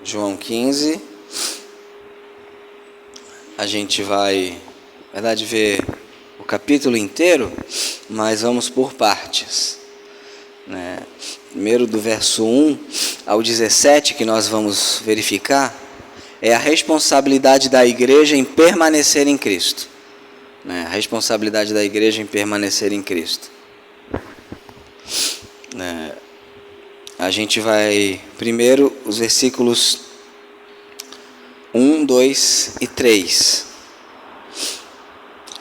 João 15. A gente vai, na verdade, ver o capítulo inteiro, mas vamos por partes, né? Primeiro do verso 1 ao 17, que nós vamos verificar, é a responsabilidade da igreja em permanecer em Cristo, né? A responsabilidade da igreja em permanecer em Cristo, né? A gente vai, primeiro, os versículos 1, 2 e 3,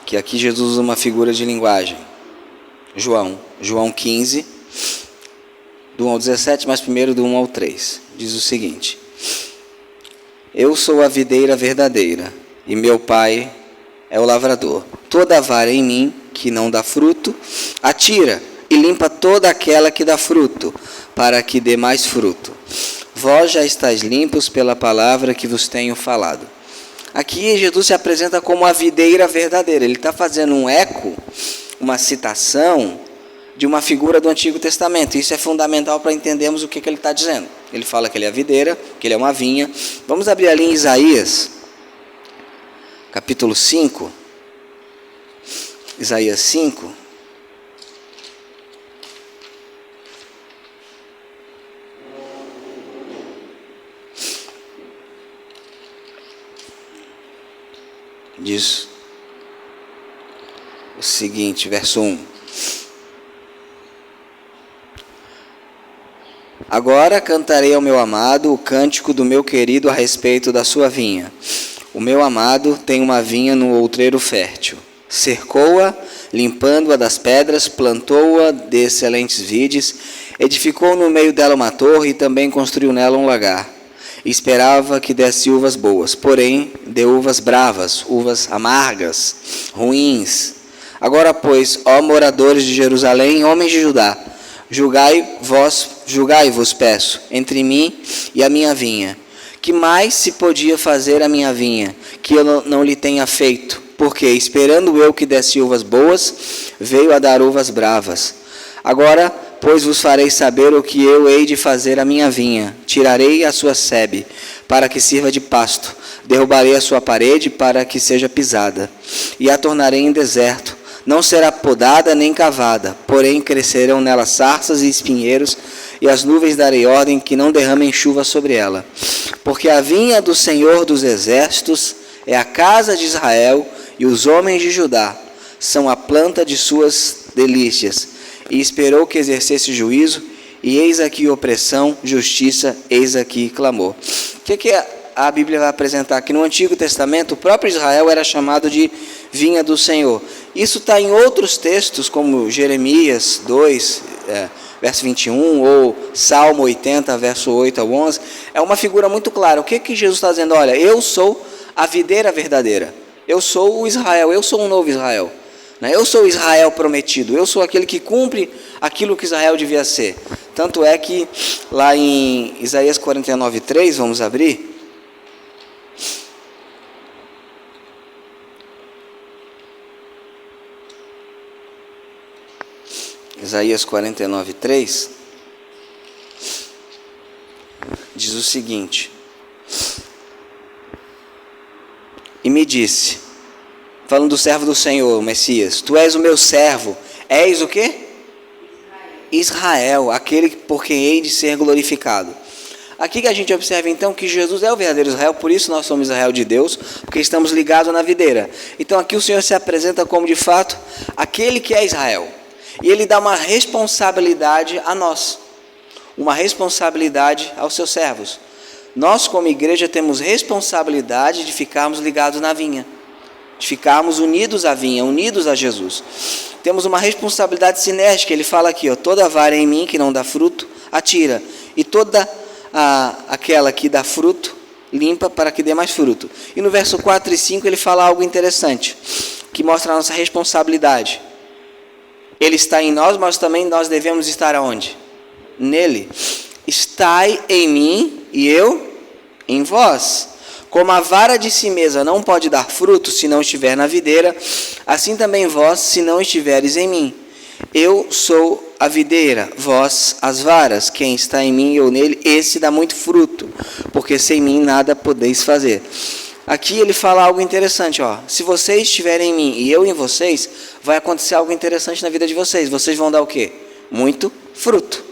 que aqui Jesus usa uma figura de linguagem. João 15, do 1 ao 17, mas primeiro do 1 ao 3, diz o seguinte: Eu sou a videira verdadeira, e meu Pai é o lavrador. Toda vara em mim que não dá fruto, atira, e limpa toda aquela que dá fruto, para que dê mais fruto. Vós já estáis limpos pela palavra que vos tenho falado. Aqui Jesus se apresenta como a videira verdadeira. Ele está fazendo um eco, uma citação de uma figura do Antigo Testamento. Isso é fundamental para entendermos o que ele está dizendo. Ele fala que ele é a videira, que ele é uma vinha. Vamos abrir ali em Isaías, capítulo 5. Isaías 5. Diz o seguinte, verso 1: Agora cantarei ao meu amado o cântico do meu querido a respeito da sua vinha. O meu amado tem uma vinha no outreiro fértil. Cercou-a, limpando-a das pedras, plantou-a de excelentes vides, edificou no meio dela uma torre e também construiu nela um lagar. Esperava que desse uvas boas, porém deu uvas bravas, uvas amargas, ruins. Agora, pois, ó moradores de Jerusalém, homens de Judá, julgai-vos, peço, entre mim e a minha vinha. Que mais se podia fazer a minha vinha, que eu não lhe tenha feito? Porque, esperando eu que desse uvas boas, veio a dar uvas bravas. Agora, pois vos farei saber o que eu hei de fazer à minha vinha. Tirarei a sua sebe, para que sirva de pasto. Derrubarei a sua parede, para que seja pisada. E a tornarei em deserto. Não será podada nem cavada, porém crescerão nela sarças e espinheiros, e as nuvens darei ordem que não derramem chuva sobre ela. Porque a vinha do Senhor dos Exércitos é a casa de Israel, e os homens de Judá são a planta de suas delícias. E esperou que exercesse juízo, e eis aqui opressão, justiça, eis aqui clamor. O que a Bíblia vai apresentar? Que no Antigo Testamento o próprio Israel era chamado de vinha do Senhor. Isso está em outros textos, como Jeremias 2, verso 21, ou Salmo 80, verso 8 ao 11. É uma figura muito clara. O que Jesus está dizendo? Olha, eu sou a videira verdadeira. Eu sou o Israel, eu sou um novo Israel. Eu sou Israel prometido, eu sou aquele que cumpre aquilo que Israel devia ser. Tanto é que lá em Isaías 49, 3, vamos abrir. Isaías 49, 3, diz o seguinte: E me disse, falando do servo do Senhor, o Messias, tu és o meu servo, és o quê? Israel, aquele por quem hei de ser glorificado. Aqui que a gente observa então que Jesus é o verdadeiro Israel, por isso nós somos Israel de Deus, porque estamos ligados na videira. Então aqui o Senhor se apresenta como de fato aquele que é Israel. E Ele dá uma responsabilidade a nós, uma responsabilidade aos seus servos. Nós como igreja temos responsabilidade de ficarmos ligados na vinha, de ficarmos unidos à vinha, unidos a Jesus. Temos uma responsabilidade sinérgica. Ele fala aqui, toda vara em mim que não dá fruto, atira, e toda aquela que dá fruto, limpa para que dê mais fruto. E no verso 4 e 5 ele fala algo interessante, que mostra a nossa responsabilidade. Ele está em nós, mas também nós devemos estar aonde? Nele. Estai em mim e eu em vós. Como a vara de si mesma não pode dar fruto se não estiver na videira, assim também vós, se não estiveres em mim. Eu sou a videira, vós as varas. Quem está em mim e eu nele, esse dá muito fruto, porque sem mim nada podeis fazer. Aqui ele fala algo interessante, ó. Se vocês estiverem em mim e eu em vocês, vai acontecer algo interessante na vida de vocês. Vocês vão dar o quê? Muito fruto.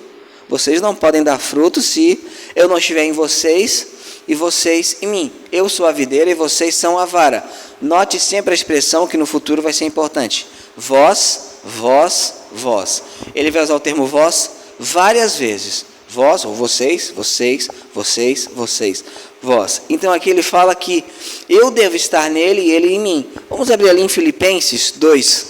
Vocês não podem dar fruto se eu não estiver em vocês e vocês em mim. Eu sou a videira e vocês são a vara. Note sempre a expressão que no futuro vai ser importante. Vós, vós, vós. Ele vai usar o termo vós várias vezes. Vós, ou vocês, vocês, vocês, vocês. Vós. Então aqui ele fala que eu devo estar nele e ele em mim. Vamos abrir ali em Filipenses 2,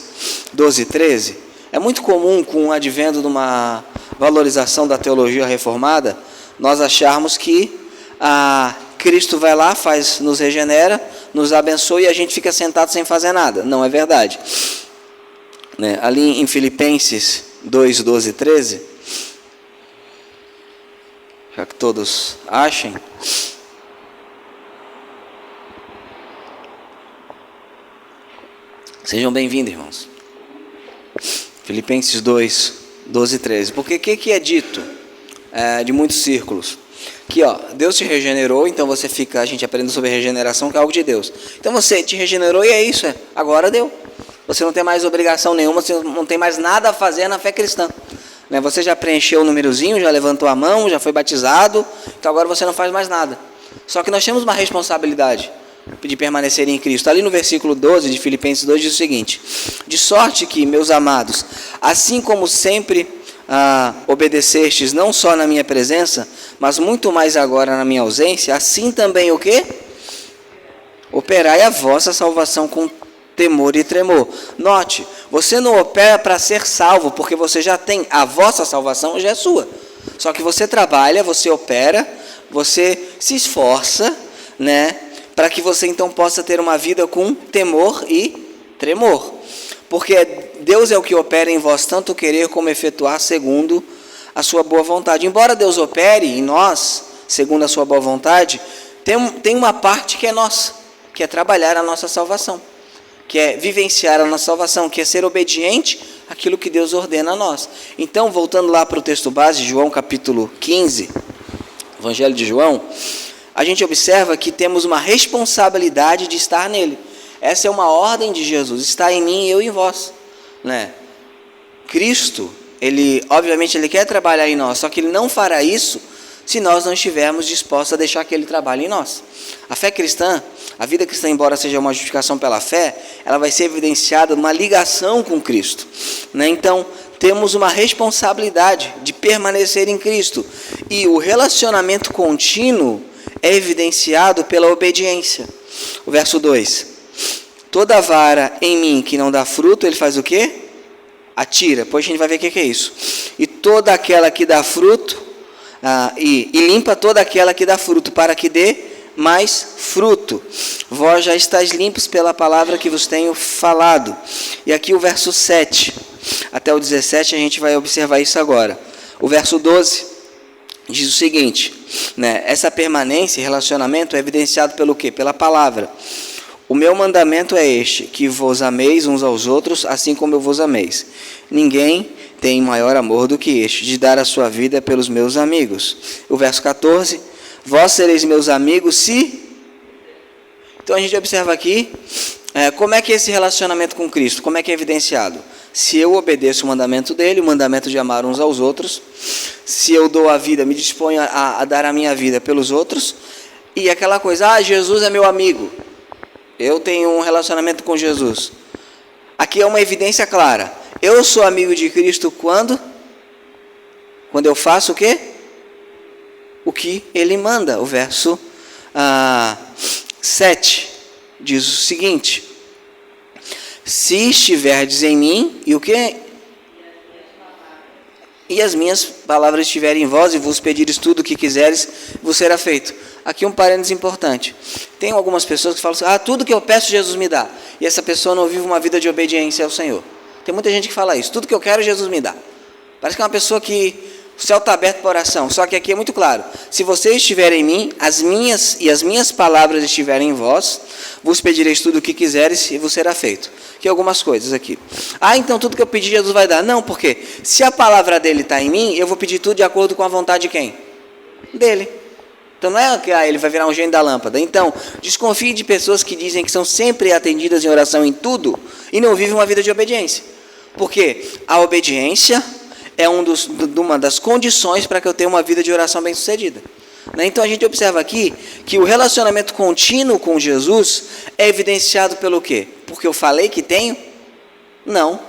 12 e 13. É muito comum, com o advento de uma valorização da teologia reformada, nós acharmos que Cristo vai lá, nos regenera, nos abençoa e a gente fica sentado sem fazer nada. Não é verdade. Né? Ali em Filipenses 2, 12 e 13, já que todos achem, sejam bem-vindos, irmãos. Filipenses 2, 12 e 13. Porque o que é dito de muitos círculos? Que Deus te regenerou, então a gente aprende sobre regeneração, que é algo de Deus. Então você te regenerou e é isso, agora deu. Você não tem mais obrigação nenhuma, você não tem mais nada a fazer na fé cristã. Né? Você já preencheu o númerozinho, já levantou a mão, já foi batizado, então agora você não faz mais nada. Só que nós temos uma responsabilidade de permanecer em Cristo. Ali no versículo 12 de Filipenses 2 diz o seguinte: de sorte que, meus amados, assim como sempre obedecestes, não só na minha presença, mas muito mais agora na minha ausência, assim também o quê? Operai a vossa salvação com temor e tremor. Note, você não opera para ser salvo, porque você já tem, a vossa salvação já é sua. Só que você trabalha, você opera, você se esforça, né, para que você então possa ter uma vida com temor e tremor. Porque Deus é o que opera em vós, tanto querer como efetuar segundo a sua boa vontade. Embora Deus opere em nós, segundo a sua boa vontade, tem uma parte que é nossa, que é trabalhar a nossa salvação, que é vivenciar a nossa salvação, que é ser obediente àquilo que Deus ordena a nós. Então, voltando lá para o texto base, João capítulo 15, Evangelho de João, a gente observa que temos uma responsabilidade de estar nele. Essa é uma ordem de Jesus, está em mim e eu em vós. Né? Cristo, obviamente ele quer trabalhar em nós, só que ele não fará isso se nós não estivermos dispostos a deixar que ele trabalhe em nós. A fé cristã, a vida cristã, embora seja uma justificação pela fé, ela vai ser evidenciada numa ligação com Cristo. Né? Então, temos uma responsabilidade de permanecer em Cristo. E o relacionamento contínuo é evidenciado pela obediência. O verso 2. Toda vara em mim que não dá fruto, ele faz o quê? Atira. Depois a gente vai ver o que é isso. E toda aquela que dá fruto, e limpa toda aquela que dá fruto, para que dê mais fruto. Vós já estáis limpos pela palavra que vos tenho falado. E aqui o verso 7 até o 17 a gente vai observar isso agora. O verso 12 diz o seguinte, né? Essa permanência e relacionamento é evidenciado pelo quê? Pela palavra. O meu mandamento é este, que vos ameis uns aos outros, assim como eu vos ameis. Ninguém tem maior amor do que este, de dar a sua vida pelos meus amigos. O verso 14, vós sereis meus amigos se... Então a gente observa aqui, como é que é esse relacionamento com Cristo, como é que é evidenciado? Se eu obedeço o mandamento dele, o mandamento de amar uns aos outros, se eu dou a vida, me disponho a dar a minha vida pelos outros, e aquela coisa, Jesus é meu amigo, eu tenho um relacionamento com Jesus. Aqui é uma evidência clara. Eu sou amigo de Cristo quando eu faço o quê? O que ele manda. O verso 7 diz o seguinte: se estiverdes em mim, e o quê? E as minhas palavras estiverem em vós, e vos pedires tudo o que quiseres, vos será feito. Aqui um parênteses importante. Tem algumas pessoas que falam assim, tudo que eu peço Jesus me dá. E essa pessoa não vive uma vida de obediência ao Senhor. Tem muita gente que fala isso, tudo que eu quero Jesus me dá. Parece que é uma pessoa que o céu está aberto para oração. Só que aqui é muito claro, se vocês estiverem em mim, as minhas palavras estiverem em vós, vos pedireis tudo o que quiseres e vos será feito. Aqui algumas coisas aqui. Então tudo que eu pedir Jesus vai dar. Não, porque se a palavra dele está em mim, eu vou pedir tudo de acordo com a vontade de quem? Dele. Então não é que ele vai virar um gênio da lâmpada. Então, desconfie de pessoas que dizem que são sempre atendidas em oração em tudo e não vivem uma vida de obediência. Porque a obediência é uma das condições para que eu tenha uma vida de oração bem-sucedida. Então a gente observa aqui que o relacionamento contínuo com Jesus é evidenciado pelo quê? Porque eu falei que tenho? Não.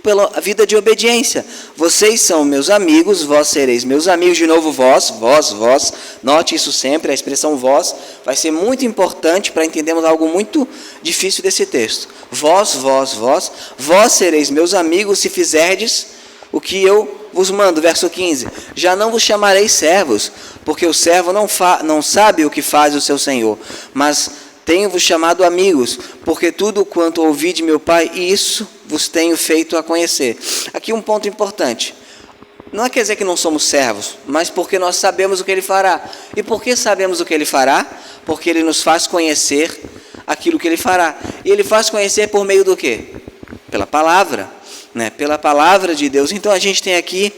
Pela vida de obediência. Vocês são meus amigos, vós sereis meus amigos. De novo, vós. Note isso sempre, a expressão vós vai ser muito importante para entendermos algo muito difícil desse texto. Vós sereis meus amigos se fizerdes o que eu vos mando. Verso 15. Já não vos chamarei servos, porque o servo não sabe o que faz o seu senhor, mas tenho-vos chamado amigos, porque tudo quanto ouvi de meu Pai, isso vos tenho feito a conhecer. Aqui um ponto importante. Não quer dizer que não somos servos, mas porque nós sabemos o que Ele fará. E por que sabemos o que Ele fará? Porque Ele nos faz conhecer aquilo que Ele fará. E Ele faz conhecer por meio do quê? Pela palavra, pela palavra de Deus. Então a gente tem aqui,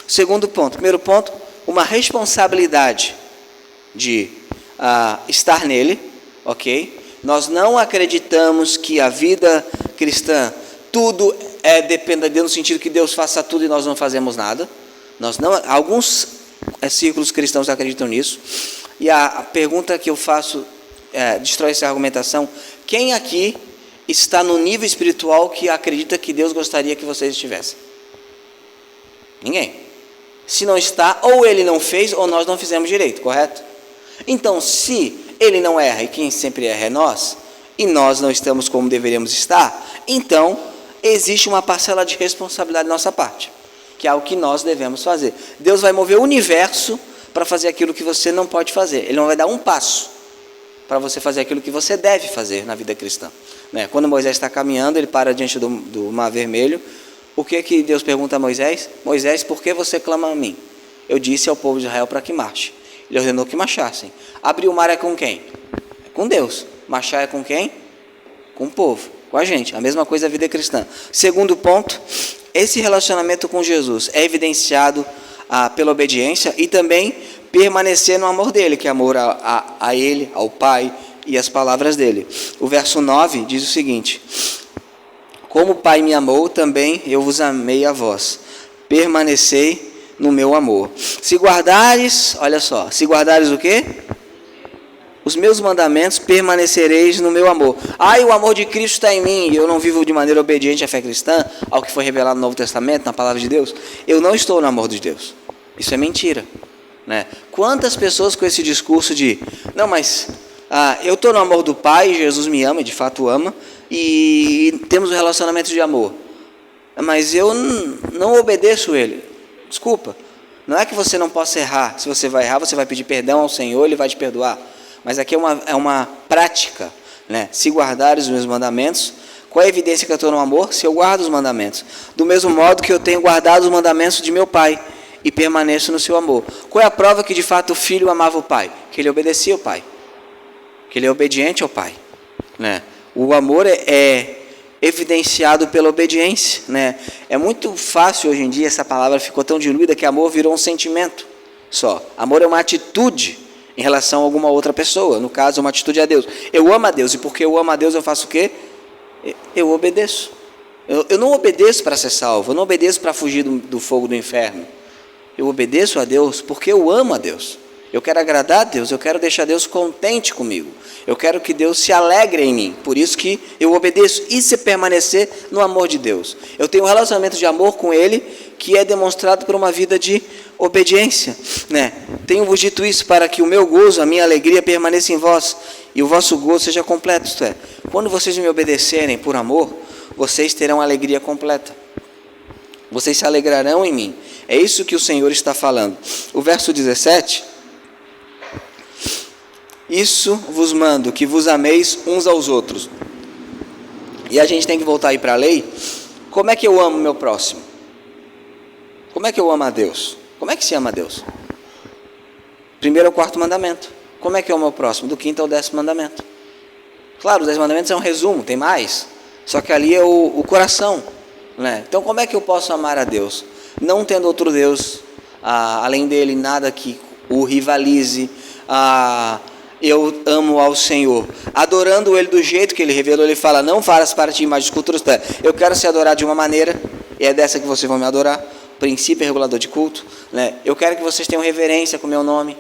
segundo ponto. Primeiro ponto, uma responsabilidade de estar nele, ok? Nós não acreditamos que a vida cristã, tudo depende de Deus, no sentido que Deus faça tudo e nós não fazemos nada. Alguns círculos cristãos acreditam nisso. E a pergunta que eu faço destrói essa argumentação. Quem aqui está no nível espiritual que acredita que Deus gostaria que vocês estivessem? Ninguém. Se não está, ou Ele não fez, ou nós não fizemos direito, correto? Então, se Ele não erra, e quem sempre erra é nós, e nós não estamos como deveríamos estar, então existe uma parcela de responsabilidade da nossa parte, que é o que nós devemos fazer. Deus vai mover o universo para fazer aquilo que você não pode fazer. Ele não vai dar um passo para você fazer aquilo que você deve fazer na vida cristã. Quando Moisés está caminhando, ele para diante do Mar Vermelho. O que Deus pergunta a Moisés? Moisés, por que você clama a mim? Eu disse ao povo de Israel para que marche. Ele ordenou que marchassem. Abrir o mar é com quem? É com Deus. Marchar é com quem? Com o povo, com a gente. A mesma coisa a vida cristã. Segundo ponto, esse relacionamento com Jesus é evidenciado pela obediência e também permanecer no amor dele, que é amor a ele, ao Pai e as palavras dele. O verso 9 diz o seguinte: como o Pai me amou, também eu vos amei a vós. Permanecei no meu amor. Se guardares, olha só, se guardares o quê? Os meus mandamentos, permanecereis no meu amor. E o amor de Cristo está em mim, e eu não vivo de maneira obediente à fé cristã, ao que foi revelado no Novo Testamento, na palavra de Deus. Eu não estou no amor de Deus. Isso é mentira. Quantas pessoas com esse discurso de, não, mas eu estou no amor do Pai, Jesus me ama, e de fato ama, e temos um relacionamento de amor, mas eu não obedeço Ele. Desculpa, não é que você não possa errar. Se você vai errar, você vai pedir perdão ao Senhor, Ele vai te perdoar. Mas aqui é uma prática, Se guardares os meus mandamentos, qual é a evidência que eu estou no amor? Se eu guardo os mandamentos. Do mesmo modo que eu tenho guardado os mandamentos de meu Pai e permaneço no seu amor. Qual é a prova que de fato o filho amava o pai? Que ele obedecia ao pai, que ele é obediente ao pai, O amor é evidenciado pela obediência, É muito fácil hoje em dia, essa palavra ficou tão diluída que amor virou um sentimento só. Amor é uma atitude em relação a alguma outra pessoa, no caso é uma atitude a Deus. Eu amo a Deus, e porque eu amo a Deus eu faço o quê? Eu obedeço. Eu não obedeço para ser salvo, eu não obedeço para fugir do fogo do inferno. Eu obedeço a Deus porque eu amo a Deus. Eu quero agradar a Deus, eu quero deixar Deus contente comigo. Eu quero que Deus se alegre em mim. Por isso que eu obedeço. Isso é permanecer no amor de Deus. Eu tenho um relacionamento de amor com Ele que é demonstrado por uma vida de obediência. Tenho-vos dito isso para que o meu gozo, a minha alegria permaneça em vós e o vosso gozo seja completo. Isto é, quando vocês me obedecerem por amor, vocês terão alegria completa. Vocês se alegrarão em mim. É isso que o Senhor está falando. O verso 17... isso vos mando, que vos ameis uns aos outros. E a gente tem que voltar aí para a lei. Como é que eu amo o meu próximo? Como é que eu amo a Deus? Como é que se ama a Deus? Primeiro ao quarto mandamento. Como é que eu amo o próximo? Do quinto ao 10º mandamento. Claro, os 10 mandamentos é um resumo, tem mais. Só que ali é o coração. Então como é que eu posso amar a Deus? Não tendo outro Deus, além dele, nada que o rivalize, eu amo ao Senhor, adorando Ele do jeito que Ele revelou. Ele fala: não faças para ti imagens de esculturas. Eu quero ser adorado de uma maneira, e é dessa que vocês vão me adorar. Princípio regulador de culto, né? Eu quero que vocês tenham reverência com o meu nome,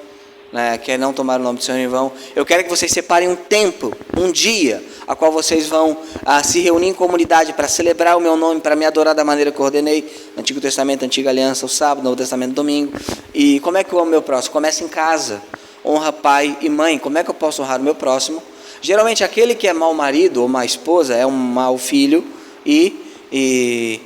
né? Que é não tomar o nome do Senhor em vão. Eu quero que vocês separem um tempo, um dia, a qual vocês vão se reunir em comunidade para celebrar o meu nome, para me adorar da maneira que eu ordenei. Antigo Testamento, Antiga Aliança, o sábado, Novo Testamento, domingo. E como é que eu amo o meu próximo? Começa em casa. Honra pai e mãe. Como é que eu posso honrar o meu próximo? Geralmente aquele que é mau marido ou má esposa é um mau filho e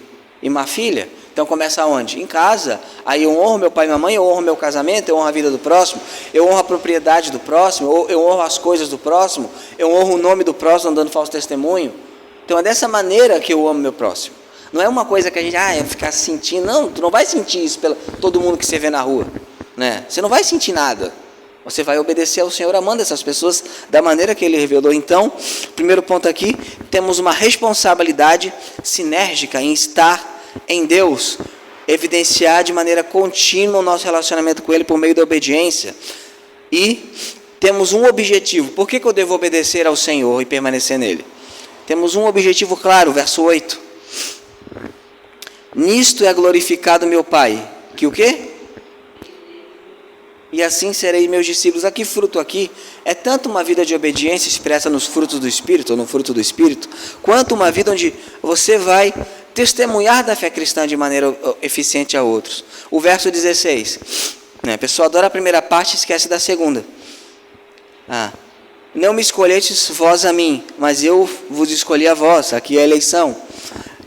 má filha. Então começa onde? Em casa. Aí eu honro meu pai e minha mãe, eu honro meu casamento, eu honro a vida do próximo, eu honro a propriedade do próximo, eu honro as coisas do próximo, eu honro o nome do próximo, não dando falso testemunho. Então é dessa maneira que eu amo meu próximo. Não é uma coisa que a gente ficar sentindo. Não, tu não vai sentir isso pelo todo mundo que você vê na rua, né? Você não vai sentir nada. Você vai obedecer ao Senhor amando essas pessoas da maneira que Ele revelou. Então, primeiro ponto aqui, temos uma responsabilidade sinérgica em estar em Deus, evidenciar de maneira contínua o nosso relacionamento com Ele por meio da obediência. E temos um objetivo. Por que eu devo obedecer ao Senhor e permanecer nele? Temos um objetivo claro, verso 8. Nisto é glorificado meu Pai. Que o quê? E assim serei meus discípulos. Aqui, fruto aqui, é tanto uma vida de obediência expressa nos frutos do Espírito, ou no fruto do Espírito, quanto uma vida onde você vai testemunhar da fé cristã de maneira eficiente a outros. O verso 16, a pessoa adora a primeira parte e esquece da segunda. Não me escolhestes vós a mim, mas eu vos escolhi a vós. Aqui é a eleição.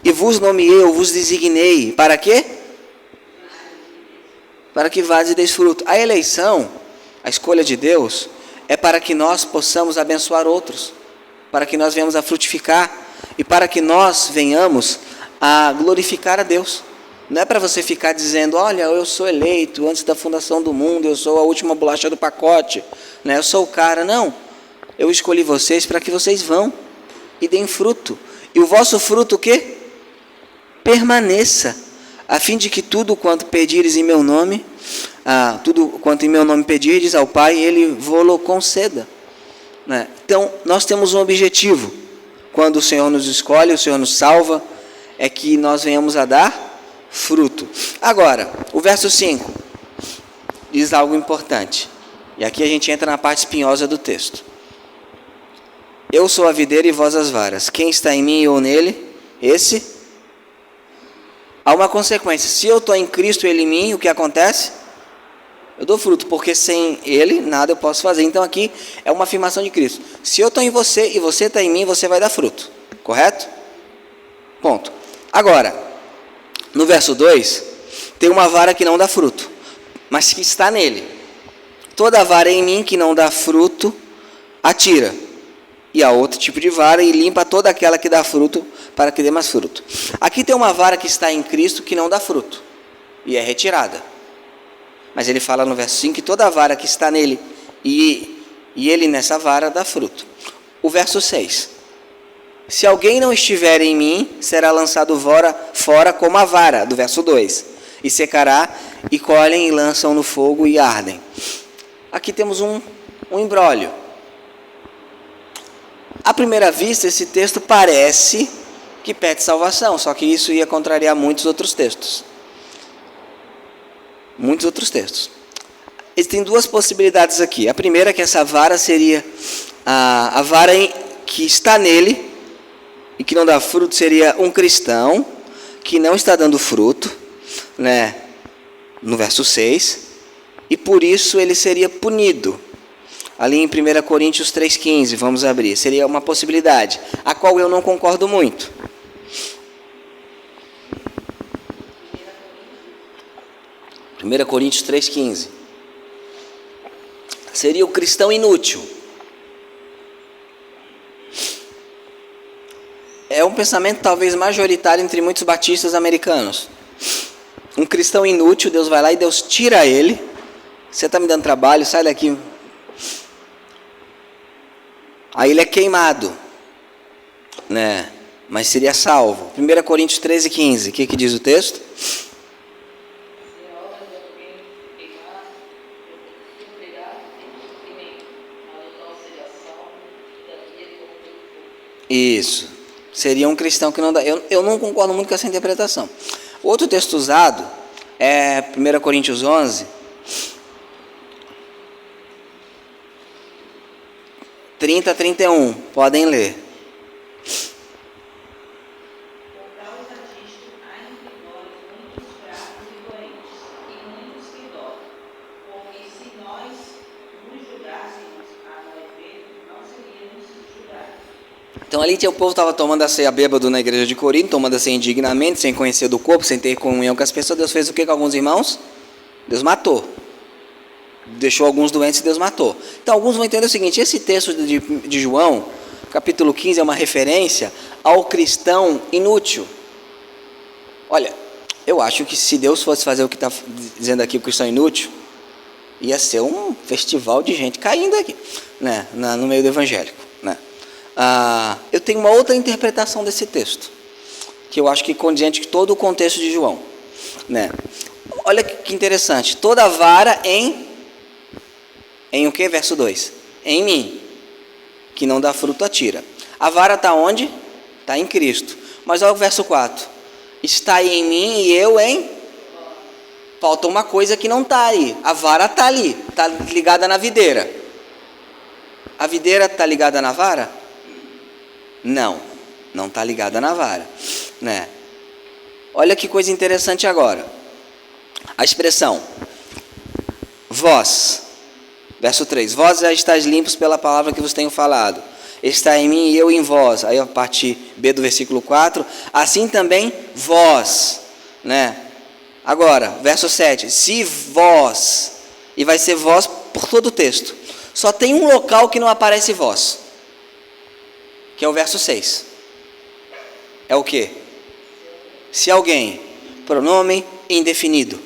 E vos nomeei, eu vos designei. Para quê? Para que vades e deis fruto. A eleição, a escolha de Deus, é para que nós possamos abençoar outros, para que nós venhamos a frutificar e para que nós venhamos a glorificar a Deus. Não é para você ficar dizendo: olha, eu sou eleito antes da fundação do mundo, eu sou a última bolacha do pacote, né? Eu sou o cara. Não, eu escolhi vocês para que vocês vão e deem fruto. E o vosso fruto o quê? Permaneça, a fim de que tudo quanto pedires em meu nome, tudo quanto em meu nome pedirdes ao Pai, Ele vô-lo conceda, né? Então, nós temos um objetivo. Quando o Senhor nos escolhe, o Senhor nos salva, é que nós venhamos a dar fruto. Agora, o verso 5 diz algo importante. E aqui a gente entra na parte espinhosa do texto. Eu sou a videira e vós as varas. Quem está em mim ou nele, esse. Há uma consequência. Se eu estou em Cristo e Ele em mim, o que acontece? Eu dou fruto, porque sem Ele nada eu posso fazer. Então aqui é uma afirmação de Cristo. Se eu estou em você e você está em mim, você vai dar fruto. Correto? Ponto. Agora, no verso 2, tem uma vara que não dá fruto, mas que está nele. Toda vara em mim que não dá fruto, atira. E há outro tipo de vara e limpa toda aquela que dá fruto, para que dê mais fruto. Aqui tem uma vara que está em Cristo que não dá fruto, e é retirada. Mas ele fala no verso 5 que toda vara que está nele, e ele nessa vara dá fruto. O verso 6. Se alguém não estiver em mim, será lançado fora como a vara, do verso 2. E secará, e colhem e lançam no fogo e ardem. Aqui temos um imbróglio. À primeira vista, esse texto parece que pede salvação, só que isso ia contrariar muitos outros textos. Muitos outros textos. Existem duas possibilidades aqui. A primeira é que essa vara seria a vara que está nele, e que não dá fruto, seria um cristão que não está dando fruto, né? No verso 6, e por isso ele seria punido. Ali em 1 Coríntios 3,15, vamos abrir, seria uma possibilidade, a qual eu não concordo muito. 1 Coríntios 3,15. Seria o cristão inútil. É um pensamento talvez majoritário entre muitos batistas americanos. Um cristão inútil, Deus vai lá e Deus tira ele. Você está me dando trabalho, sai daqui. Aí ele é queimado, né? Mas seria salvo. 1 Coríntios 13,15, o que diz o texto? Isso. Seria um cristão que não dá. Eu não concordo muito com essa interpretação. Outro texto usado é 1 Coríntios 11, 30 a 31. Podem ler. Então ali o povo estava tomando a ceia bêbado na igreja de Corinto, tomando a ceia indignamente, sem conhecer do corpo, sem ter comunhão com as pessoas. Deus fez o que com alguns irmãos? Deus matou. Deixou alguns doentes e Deus matou. Então alguns vão entender o seguinte: esse texto de João, capítulo 15, é uma referência ao cristão inútil. Olha, eu acho que se Deus fosse fazer o que está dizendo aqui, o cristão inútil, ia ser um festival de gente caindo aqui, né, no meio do evangélico, né? Eu tenho uma outra interpretação desse texto, que eu acho que condizente com todo o contexto de João, né? Olha que interessante. Toda vara em o que? Verso 2. Em mim, que não dá fruto, atira. A vara está onde? Está em Cristo. Mas olha o verso 4. Está em mim e eu em... Falta uma coisa que não está aí. A vara está ali, está ligada na videira. A videira está ligada na vara? Não está ligada na vara, né? Olha que coisa interessante agora. A expressão vós, verso 3, vós já estáis limpos pela palavra que vos tenho falado. Está em mim e eu em vós. Aí a parte B do versículo 4, assim também vós, né? Agora, verso 7, se vós, e vai ser vós por todo o texto. Só tem um local que não aparece vós, que é o verso 6. É o quê? Se alguém, pronome indefinido.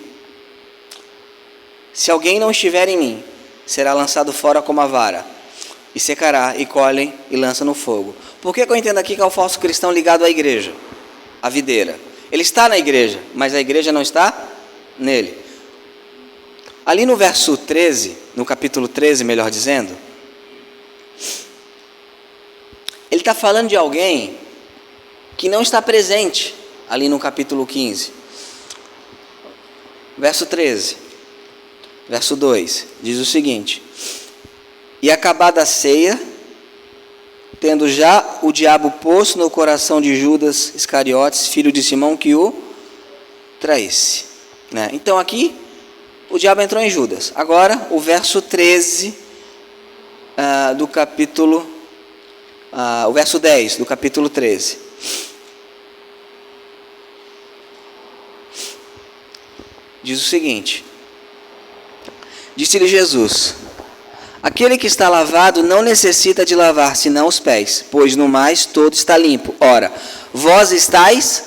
Se alguém não estiver em mim, será lançado fora como a vara, e secará, e colhem, e lança no fogo. Por que eu entendo aqui que é o falso cristão ligado à igreja, à videira? Ele está na igreja, mas a igreja não está nele. Ali no verso 13, no capítulo 13, melhor dizendo, ele está falando de alguém que não está presente ali no capítulo 15. Verso 13, verso 2, diz o seguinte: e acabada a ceia, tendo já o diabo posto no coração de Judas Iscariotes, filho de Simão, que o traísse. Né? Então aqui, o diabo entrou em Judas. Agora, o verso 13 do capítulo... o verso 10 do capítulo 13. Diz o seguinte: disse-lhe Jesus: aquele que está lavado não necessita de lavar senão os pés, pois no mais todo está limpo. Ora, vós estáis,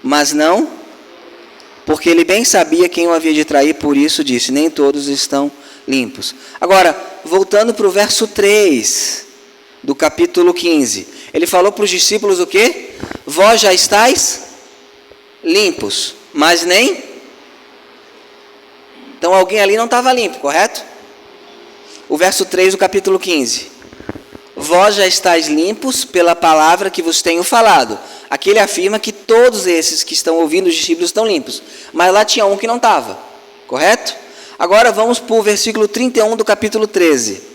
mas não, porque ele bem sabia quem o havia de trair, por isso disse: nem todos estão limpos. Agora, voltando para o verso 3 do capítulo 15, ele falou para os discípulos o quê? Vós já estáis limpos, mas nem... Então alguém ali não estava limpo, correto? O verso 3 do capítulo 15: vós já estáis limpos pela palavra que vos tenho falado. Aqui ele afirma que todos esses que estão ouvindo os discípulos estão limpos, mas lá tinha um que não estava, correto? Agora vamos para o versículo 31 do capítulo 13.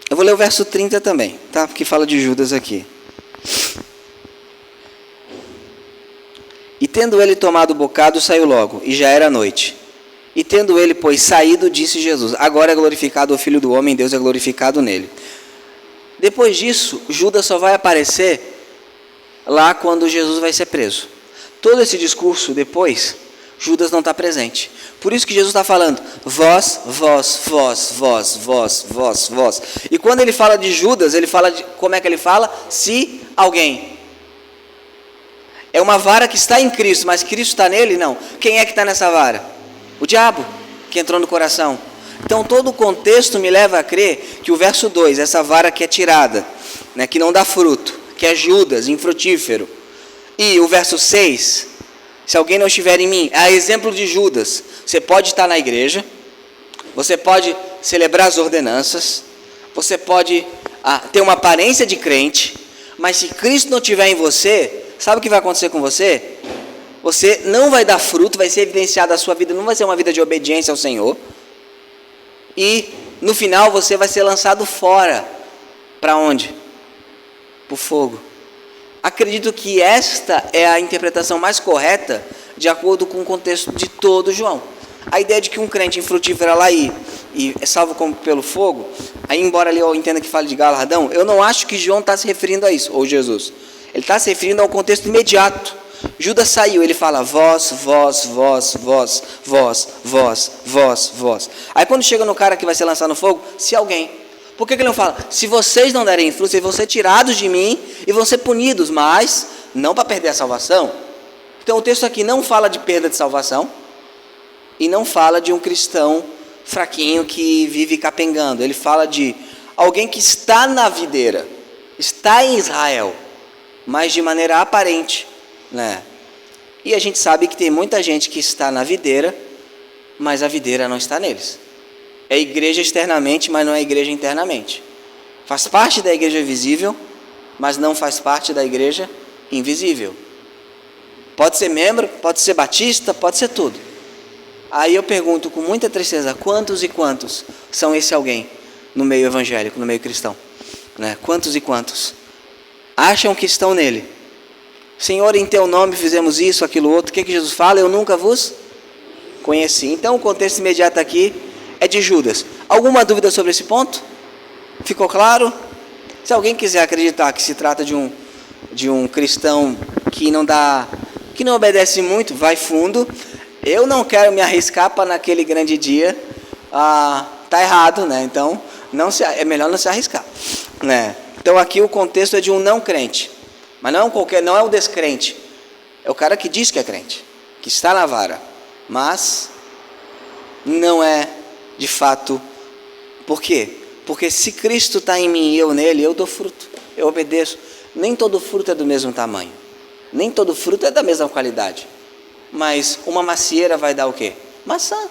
Eu vou ler o verso 30 também, tá? Porque fala de Judas aqui. E tendo ele tomado o bocado, saiu logo, e já era noite. E tendo ele, pois, saído, disse Jesus: agora é glorificado o Filho do Homem, Deus é glorificado nele. Depois disso, Judas só vai aparecer lá quando Jesus vai ser preso. Todo esse discurso depois, Judas não está presente. Por isso que Jesus está falando, vós, vós, vós, vós, vós, vós, vós. E quando ele fala de Judas, ele fala de, como é que ele fala? Se alguém. É uma vara que está em Cristo, mas Cristo está nele? Não. Quem é que está nessa vara? O diabo, que entrou no coração. Então todo o contexto me leva a crer que o verso 2, essa vara que é tirada, né, que não dá fruto, que é Judas, infrutífero. E o verso 6, se alguém não estiver em mim, a exemplo de Judas, você pode estar na igreja, você pode celebrar as ordenanças, você pode ter uma aparência de crente, mas se Cristo não estiver em você, sabe o que vai acontecer com você? Você não vai dar fruto, vai ser evidenciado a sua vida, não vai ser uma vida de obediência ao Senhor. E no final você vai ser lançado fora. Para onde? Para o fogo. Acredito que esta é a interpretação mais correta, de acordo com o contexto de todo João. A ideia de que um crente infrutífero lá e é salvo como pelo fogo, aí embora ali eu entenda que fale de galardão, eu não acho que João está se referindo a isso, ou Jesus. Ele está se referindo ao contexto imediato. Judas saiu, ele fala vós, vós, vós, vós, vós, vós, vós, vós. Aí quando chega no cara que vai ser lançado no fogo, se alguém. Por que ele não fala? Se vocês não derem fruto, vocês vão ser tirados de mim e vão ser punidos, mas não para perder a salvação. Então o texto aqui não fala de perda de salvação e não fala de um cristão fraquinho que vive capengando. Ele fala de alguém que está na videira, está em Israel, mas de maneira aparente, né? E a gente sabe que tem muita gente que está na videira, mas a videira não está neles. É igreja externamente, mas não é igreja internamente. Faz parte da igreja visível, mas não faz parte da igreja invisível. Pode ser membro, pode ser batista, pode ser tudo. Aí eu pergunto com muita tristeza, quantos e quantos são esse alguém no meio evangélico, no meio cristão? Né? Quantos e quantos acham que estão nele? Senhor, em teu nome fizemos isso, aquilo, outro. O que Jesus fala? Eu nunca vos conheci. Então o contexto imediato aqui é de Judas. Alguma dúvida sobre esse ponto? Ficou claro? Se alguém quiser acreditar que se trata de um cristão que não obedece muito, vai fundo. Eu não quero me arriscar para naquele grande dia. Tá errado, né? Então é melhor não se arriscar, né? Então aqui o contexto é de um não crente, mas não é o descrente. É o cara que diz que é crente, que está na vara, mas não é de fato. Por quê? Porque se Cristo está em mim e eu nele, eu dou fruto, eu obedeço. Nem todo fruto é do mesmo tamanho, nem todo fruto é da mesma qualidade, mas uma macieira vai dar o quê? Maçã.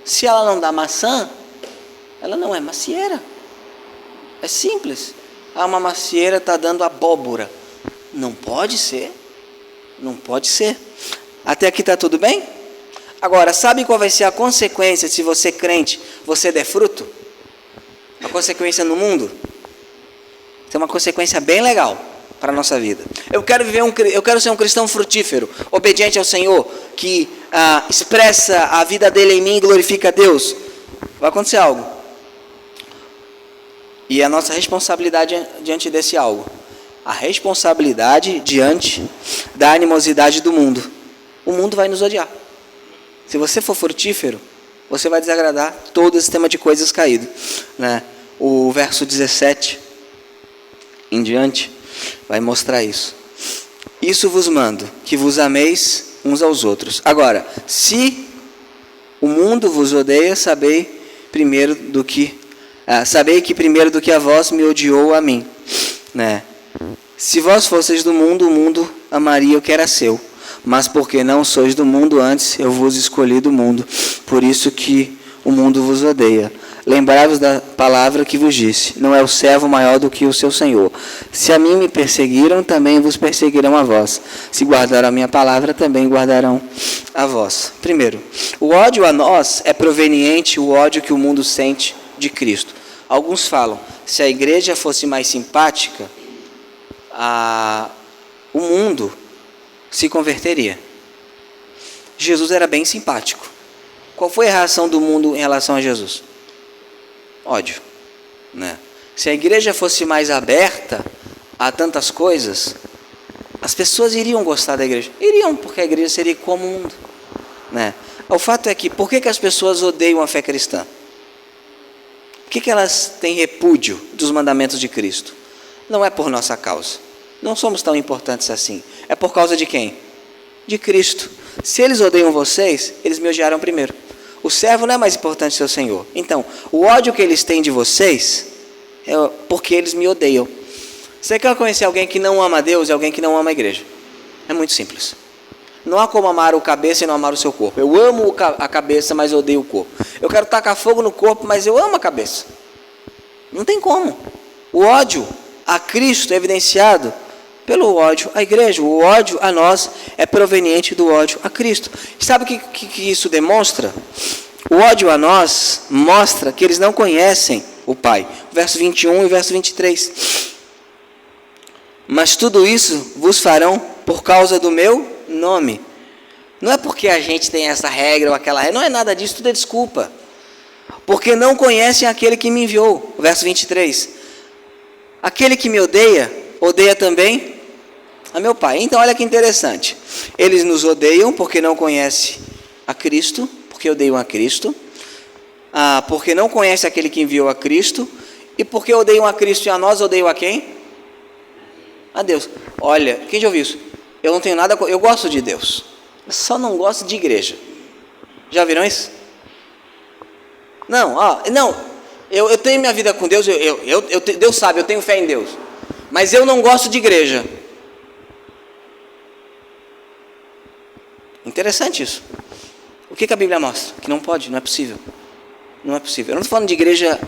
Se ela não dá maçã, ela não é macieira. É simples. Uma macieira está dando abóbora. Não pode ser. Não pode ser. Até aqui está tudo bem? Agora, sabe qual vai ser a consequência se você crente, você der fruto? A consequência no mundo? Tem uma consequência bem legal para a nossa vida. Eu quero ser um cristão frutífero, obediente ao Senhor, que expressa a vida dele em mim e glorifica a Deus. Vai acontecer algo. E a nossa responsabilidade diante desse algo. A responsabilidade diante da animosidade do mundo. O mundo vai nos odiar. Se você for frutífero, você vai desagradar todo esse sistema de coisas caído, né? O verso 17 em diante vai mostrar isso. Isso vos mando, que vos ameis uns aos outros. Agora, se o mundo vos odeia, sabei que primeiro do que a vós me odiou a mim, né? Se vós fosseis do mundo, o mundo amaria o que era seu. Mas porque não sois do mundo, antes eu vos escolhi do mundo. Por isso que o mundo vos odeia. Lembrai-vos da palavra que vos disse: não é o servo maior do que o seu senhor. Se a mim me perseguiram, também vos perseguirão a vós. Se guardaram a minha palavra, também guardarão a vós. Primeiro, o ódio a nós é proveniente o ódio que o mundo sente de Cristo. Alguns falam, se a igreja fosse mais simpática, o mundo se converteria. Jesus era bem simpático. Qual foi a reação do mundo em relação a Jesus? Ódio, né? Se a igreja fosse mais aberta a tantas coisas, as pessoas iriam gostar da igreja. Iriam, porque a igreja seria como o mundo, né? O fato é que, por que as pessoas odeiam a fé cristã? Por que elas têm repúdio dos mandamentos de Cristo? Não é por nossa causa. Não somos tão importantes assim. É por causa de quem? De Cristo. Se eles odeiam vocês, eles me odiaram primeiro. O servo não é mais importante que o seu Senhor. Então, o ódio que eles têm de vocês é porque eles me odeiam. Você quer conhecer alguém que não ama a Deus e alguém que não ama a igreja? É muito simples. Não há como amar o cabeça e não amar o seu corpo. Eu amo a cabeça, mas eu odeio o corpo. Eu quero tacar fogo no corpo, mas eu amo a cabeça. Não tem como. O ódio a Cristo é evidenciado pelo ódio à igreja. O ódio a nós é proveniente do ódio a Cristo. Sabe o que isso demonstra? O ódio a nós mostra que eles não conhecem o Pai. Verso 21 e verso 23. Mas tudo isso vos farão por causa do meu nome. Não é porque a gente tem essa regra ou aquela regra. Não é nada disso, tudo é desculpa. Porque não conhecem aquele que me enviou. Verso 23. Aquele que me odeia, odeia também a meu Pai. Então olha que interessante. Eles nos odeiam porque não conhecem a Cristo, porque odeiam a Cristo, porque não conhecem aquele que enviou a Cristo, e porque odeiam a Cristo e a nós odeiam a quem? A Deus. Olha, quem já ouviu isso? Eu não tenho nada, eu gosto de Deus, só não gosto de igreja. Já viram isso? Não, eu tenho minha vida com Deus, Deus sabe, eu tenho fé em Deus, mas eu não gosto de igreja. Interessante isso. O que a Bíblia mostra? Que não pode, não é possível. Não é possível. Eu não estou falando de igreja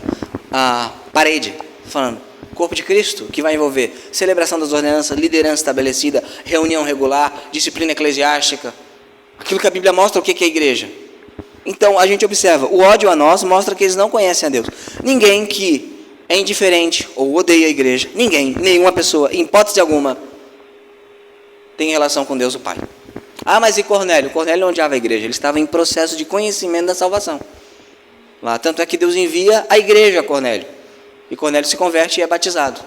parede, estou falando corpo de Cristo, que vai envolver celebração das ordenanças, liderança estabelecida, reunião regular, disciplina eclesiástica. Aquilo que a Bíblia mostra, o que é a igreja. Então, a gente observa, o ódio a nós mostra que eles não conhecem a Deus. Ninguém que é indiferente ou odeia a igreja, nenhuma pessoa, em hipótese alguma, tem relação com Deus o Pai. Mas e Cornélio? Cornélio não odiava a igreja, ele estava em processo de conhecimento da salvação. Tanto é que Deus envia a igreja a Cornélio. E Cornélio se converte e é batizado.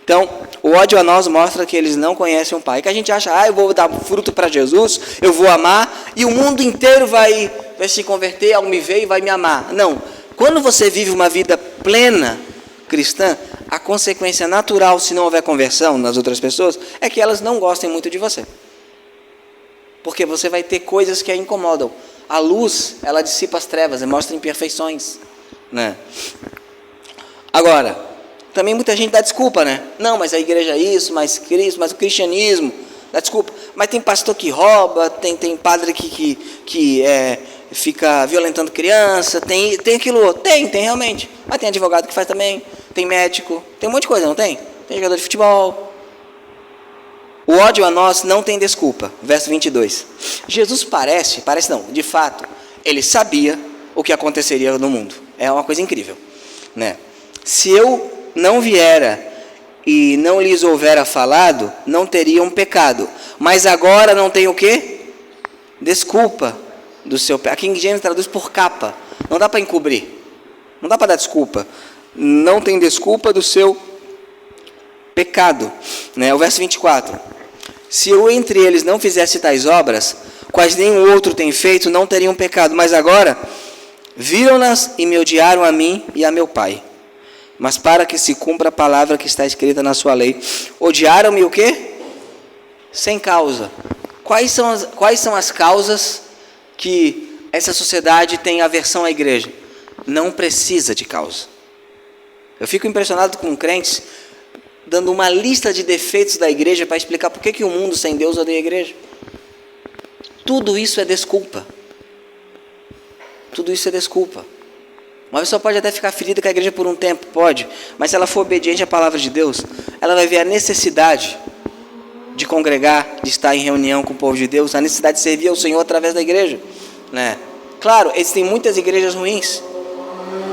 Então, o ódio a nós mostra que eles não conhecem o Pai. Que a gente acha, eu vou dar fruto para Jesus, eu vou amar, e o mundo inteiro vai se converter ao me ver e vai me amar. Não. Quando você vive uma vida plena cristã, a consequência natural, se não houver conversão nas outras pessoas, é que elas não gostem muito de você. Porque você vai ter coisas que a incomodam. A luz, ela dissipa as trevas e mostra imperfeições, né? Agora, também muita gente dá desculpa, né? Não, mas a igreja é isso, mas Cristo, mas o cristianismo, dá desculpa. Mas tem pastor que rouba, tem padre que fica violentando criança, tem aquilo outro. Tem realmente. Mas tem advogado que faz também, tem médico, tem um monte de coisa, não tem? Tem jogador de futebol. O ódio a nós não tem desculpa. Verso 22. Jesus parece não, de fato, ele sabia o que aconteceria no mundo. É uma coisa incrível, né? Se eu não viera e não lhes houvera falado, não teriam pecado. Mas agora não tem o quê? Desculpa do seu pecado. Aqui em Gênesis traduz por capa. Não dá para encobrir. Não dá para dar desculpa. Não tem desculpa do seu pecado, né? O verso 24. Se eu entre eles não fizesse tais obras, quais nenhum outro tem feito, não teriam pecado. Mas agora viram-nas e me odiaram a mim e a meu Pai. Mas para que se cumpra a palavra que está escrita na sua lei, odiaram-me o quê? Sem causa. Quais são as causas que essa sociedade tem aversão à igreja? Não precisa de causa. Eu fico impressionado com crentes dando uma lista de defeitos da igreja para explicar por que o mundo sem Deus odeia a igreja. Tudo isso é desculpa. Tudo isso é desculpa. Uma pessoa pode até ficar ferida com a igreja por um tempo, pode, mas se ela for obediente à palavra de Deus, ela vai ver a necessidade de congregar, de estar em reunião com o povo de Deus, a necessidade de servir ao Senhor através da igreja, né? Claro, existem muitas igrejas ruins,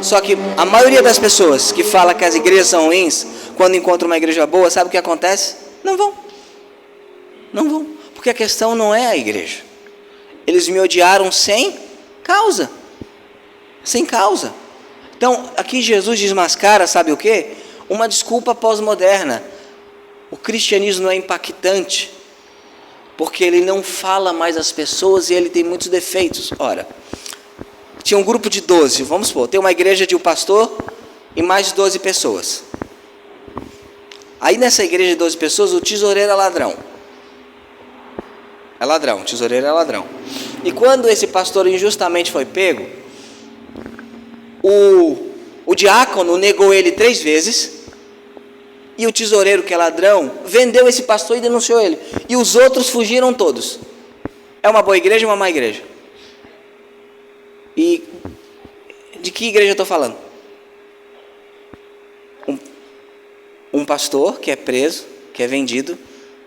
só que a maioria das pessoas que fala que as igrejas são ruins, quando encontram uma igreja boa, sabe o que acontece? Não vão, porque a questão não é a igreja. Eles me odiaram sem causa. Então, aqui Jesus desmascara, sabe o quê? Uma desculpa pós-moderna. O cristianismo não é impactante, porque ele não fala mais às pessoas e ele tem muitos defeitos. Ora, tinha um grupo de 12, vamos supor, tem uma igreja de um pastor e mais 12 pessoas. Aí nessa igreja de 12 pessoas, o tesoureiro é ladrão. O tesoureiro é ladrão. E quando esse pastor injustamente foi pego, o diácono negou ele 3 vezes E o tesoureiro, que é ladrão, vendeu esse pastor e denunciou ele. E os outros fugiram todos. É uma boa igreja ou uma má igreja? E de que igreja eu estou falando? Um pastor que é preso, que é vendido,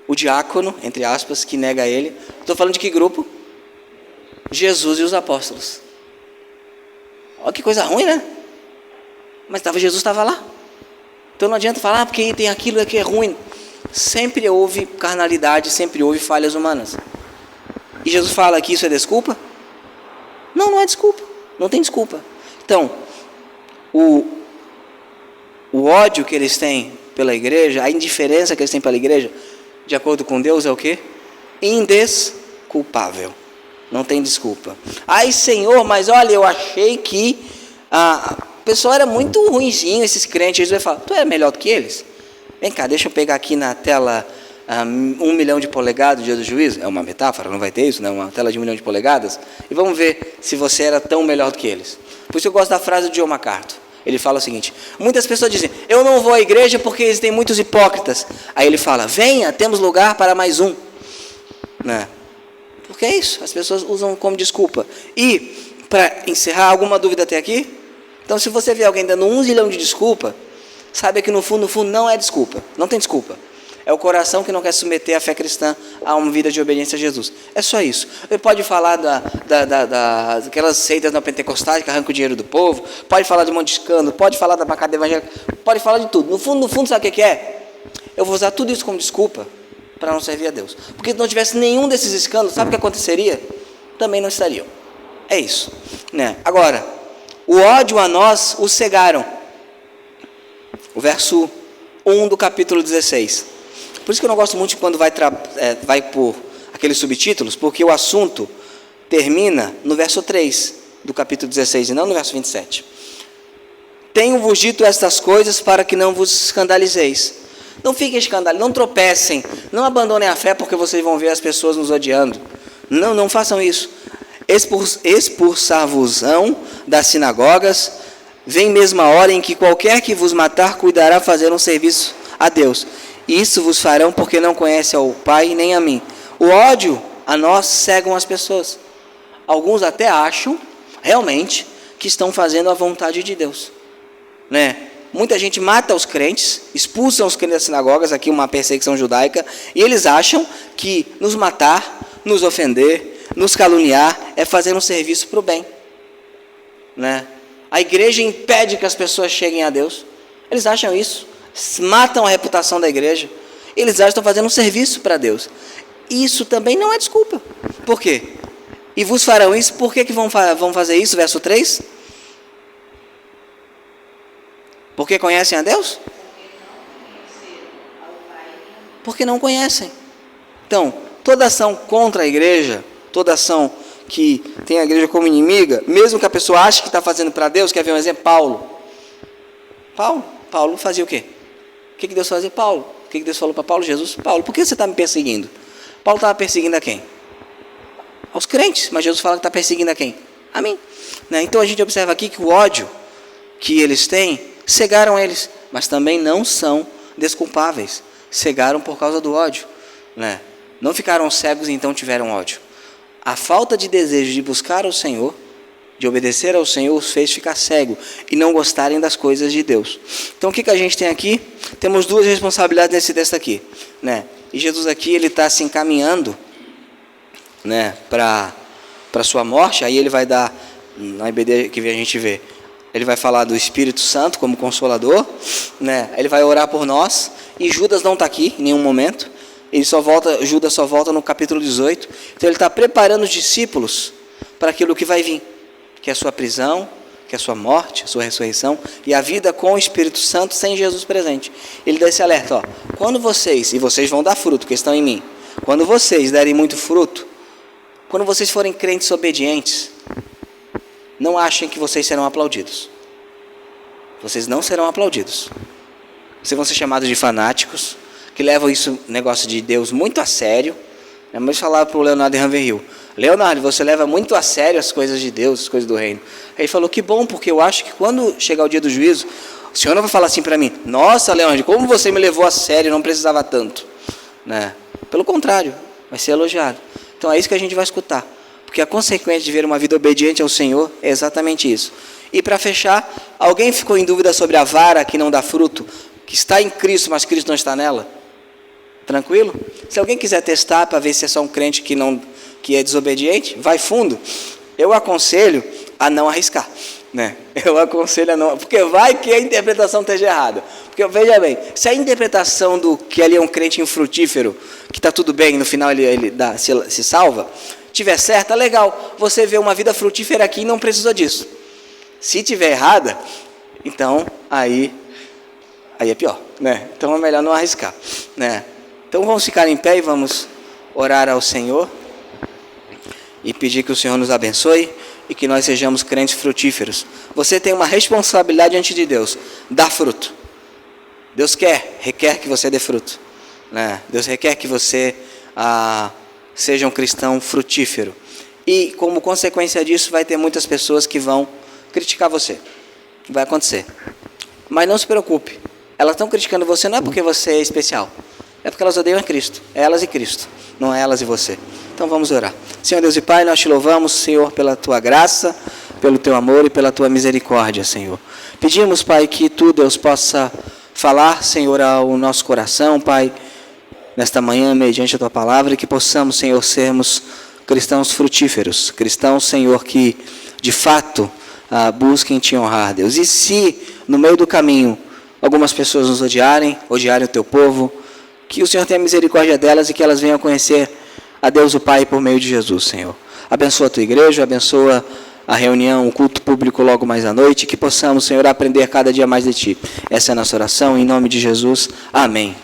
o diácono, entre aspas, que nega ele. Estou falando de que grupo? Jesus e os apóstolos. Olha que coisa ruim, né? Mas Jesus estava lá. Então não adianta falar, porque tem aquilo aqui é ruim. Sempre houve carnalidade, sempre houve falhas humanas. E Jesus fala que isso é desculpa? Não, não é desculpa. Não tem desculpa. Então, o ódio que eles têm pela igreja, a indiferença que eles têm pela igreja, de acordo com Deus, é o quê? Indesculpável. Não tem desculpa. Ai, Senhor, mas olha, eu achei que o pessoal era muito ruinzinho, esses crentes. Jesus vai falar, tu é melhor do que eles? Vem cá, deixa eu pegar aqui na tela 1 milhão de polegadas do dia do juízo. É uma metáfora, não vai ter isso, né? Uma tela de 1 milhão de polegadas. E vamos ver se você era tão melhor do que eles. Por isso eu gosto da frase do John MacArthur. Ele fala o seguinte: muitas pessoas dizem, eu não vou à igreja porque existem muitos hipócritas. Aí ele fala, venha, temos lugar para mais um. Né? Porque é isso, as pessoas usam como desculpa. E, para encerrar, alguma dúvida até aqui? Então, se você vê alguém dando 1 zilhão de desculpa, saiba que no fundo não é desculpa, não tem desculpa. É o coração que não quer submeter a fé cristã a uma vida de obediência a Jesus. É só isso. Ele pode falar daquelas seitas neopentecostais que arrancam o dinheiro do povo, pode falar de um monte de escândalo, pode falar da bancada evangélica, pode falar de tudo. No fundo, sabe o que é? Eu vou usar tudo isso como desculpa para não servir a Deus. Porque se não tivesse nenhum desses escândalos, sabe o que aconteceria? Também não estariam. É isso. Né? Agora, o ódio a nós os cegaram. O verso 1 do capítulo 16. Por isso que eu não gosto muito quando vai por aqueles subtítulos, porque o assunto termina no verso 3 do capítulo 16 e não no verso 27. Tenho-vos dito estas coisas para que não vos escandalizeis. Não fiquem escandalizados, não tropecem, não abandonem a fé porque vocês vão ver as pessoas nos odiando. Não façam isso. Expulsar-vos-ão das sinagogas, vem mesma hora em que qualquer que vos matar cuidará fazer um serviço a Deus. Isso vos farão porque não conhecem ao Pai nem a mim. O ódio a nós cegam as pessoas. Alguns até acham, realmente, que estão fazendo a vontade de Deus. Né? Muita gente mata os crentes, expulsa os crentes das sinagogas, aqui uma perseguição judaica, e eles acham que nos matar, nos ofender, nos caluniar, é fazer um serviço para o bem. Né? A igreja impede que as pessoas cheguem a Deus. Eles acham isso. Matam a reputação da igreja. Eles acham que estão fazendo um serviço para Deus. Isso também não é desculpa. Por quê? E vos farão isso, por que vão fazer isso? Verso 3. Porque conhecem a Deus? Porque não conhecem. Então, toda ação contra a igreja, toda ação que tem a igreja como inimiga, mesmo que a pessoa ache que está fazendo para Deus, quer ver um exemplo? Paulo fazia o quê? O que Deus fazia? Paulo. O que Deus falou para Paulo? Jesus, Paulo, por que você está me perseguindo? Paulo estava perseguindo a quem? Aos crentes, mas Jesus fala que está perseguindo a quem? A mim. Né? Então a gente observa aqui que o ódio que eles têm, cegaram eles, mas também não são desculpáveis. Cegaram por causa do ódio. Né? Não ficaram cegos e então tiveram ódio. A falta de desejo de buscar o Senhor, de obedecer ao Senhor, os fez ficar cego e não gostarem das coisas de Deus. Então o que a gente tem aqui? Temos duas responsabilidades nesse texto aqui. Né? E Jesus aqui, ele está se encaminhando, né, para a sua morte. Aí ele vai dar, na IBD que a gente vê, ele vai falar do Espírito Santo como Consolador, né? Ele vai orar por nós, e Judas não está aqui em nenhum momento. Judas só volta no capítulo 18. Então ele está preparando os discípulos para aquilo que vai vir, que é a sua prisão, que é a sua morte, a sua ressurreição, e a vida com o Espírito Santo sem Jesus presente. Ele dá esse alerta, quando vocês vão dar fruto, porque estão em mim, quando vocês derem muito fruto, quando vocês forem crentes obedientes, não achem que vocês serão aplaudidos. Vocês não serão aplaudidos. Vocês vão ser chamados de fanáticos, que levam isso, negócio de Deus, muito a sério. Mas falava para o Leonardo Ravenhill, Leonardo, você leva muito a sério as coisas de Deus, as coisas do reino. Aí ele falou, que bom, porque eu acho que quando chegar o dia do juízo, O Senhor não vai falar assim para mim: nossa, Leandro, como você me levou a sério, não precisava tanto, né? Pelo contrário, vai ser elogiado. Então é isso que a gente vai escutar, porque a consequência de ver uma vida obediente ao Senhor é exatamente isso. E para fechar, alguém ficou em dúvida sobre a vara que não dá fruto, que está em Cristo, mas Cristo não está nela? Tranquilo? Se alguém quiser testar para ver se é só um crente que é desobediente, vai fundo. Eu aconselho a não arriscar, né? Eu aconselho a não, porque vai que a interpretação esteja errada. Porque veja bem, se a interpretação do que ali é um crente infrutífero, que está tudo bem, no final ele se salva, tiver certa, legal. Você vê uma vida frutífera aqui e não precisa disso. Se tiver errada, então aí é pior, né? Então é melhor não arriscar, né? Então vamos ficar em pé e vamos orar ao Senhor e pedir que o Senhor nos abençoe e que nós sejamos crentes frutíferos. Você tem uma responsabilidade diante de Deus: dar fruto. Deus requer que você dê fruto, né? Deus requer que você seja um cristão frutífero. E como consequência disso, vai ter muitas pessoas que vão criticar você. Vai acontecer. Mas não se preocupe. Elas estão criticando você não é porque você é especial. É porque elas odeiam a Cristo. É elas e Cristo, não é elas e você. Então vamos orar. Senhor Deus e Pai, nós te louvamos, Senhor, pela tua graça, pelo teu amor e pela tua misericórdia, Senhor. Pedimos, Pai, que tu, Deus, possa falar, Senhor, ao nosso coração, Pai, nesta manhã, mediante a tua palavra, e que possamos, Senhor, sermos cristãos frutíferos, cristãos, Senhor, que de fato busquem te honrar, Deus. E se no meio do caminho algumas pessoas nos odiarem o teu povo, que o Senhor tenha misericórdia delas e que elas venham conhecer a Deus o Pai por meio de Jesus, Senhor. Abençoa a tua igreja, abençoa a reunião, o culto público logo mais à noite, que possamos, Senhor, aprender cada dia mais de ti. Essa é a nossa oração, em nome de Jesus. Amém.